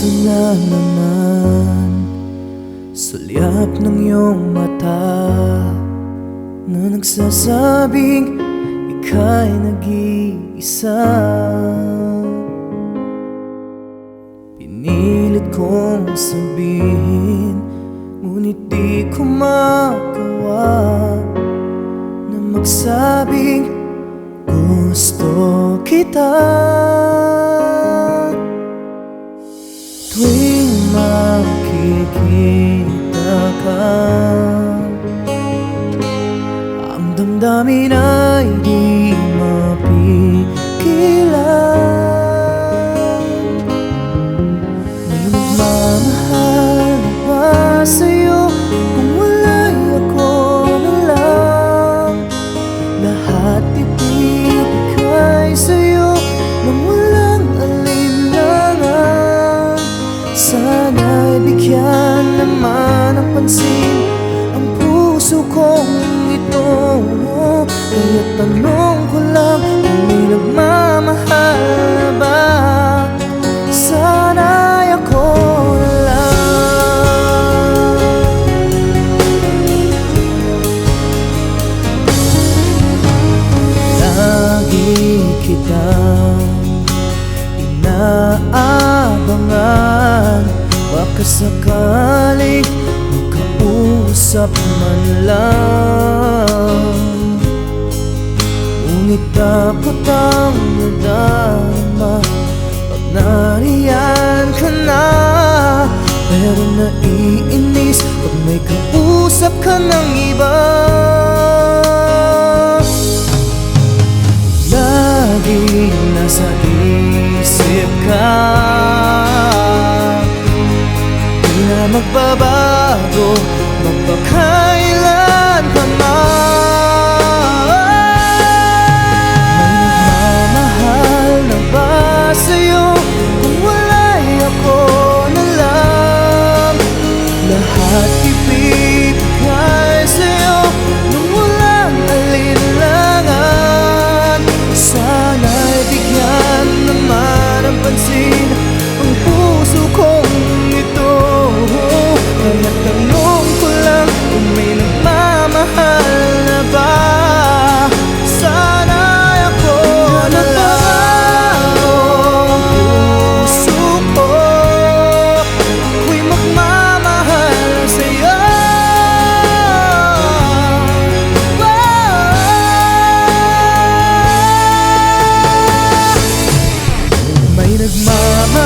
Ito na naman, sulyap ng iyong mata na nagsasabing ika'y nag-iisa. Pinilit kong sabihin, ngunit di ko magawa na magsabing gusto kita. Tuwing makikita ka, ang damdamin ay di mapigilan. May nagmamahal na ba sa'yo kung wala'y ako na lang? Lahat ibibigay sa'yo nang walang alinlangan. Sana'y bigyan naman ng pansin ang puso kong ito. Kaya tanong ko lang kung may nagmamahal na ba? Sana'y ako na lang. Lagi kitang inaabangan, baka sakaling makausap man lang. Ngunit dapat ang nadama pag nariyan ka na. Pero naiinis pag may kausap ka ng iba. Laging nasa isip ka, di na magbabago magpakailan pa man. May nagmamahal na ba sa'yo kung wala'y ako na lang? Lahat ibibigay sa'yo nung walang alinlangan. Sana'y bigyan naman ng pansin ang puso kong ito. Kaya tanong ko lang kung may nagmamahal na ba? Sana'y ako na lang. Puso ko ako'y magmamahal sa'yo. May nagmamahal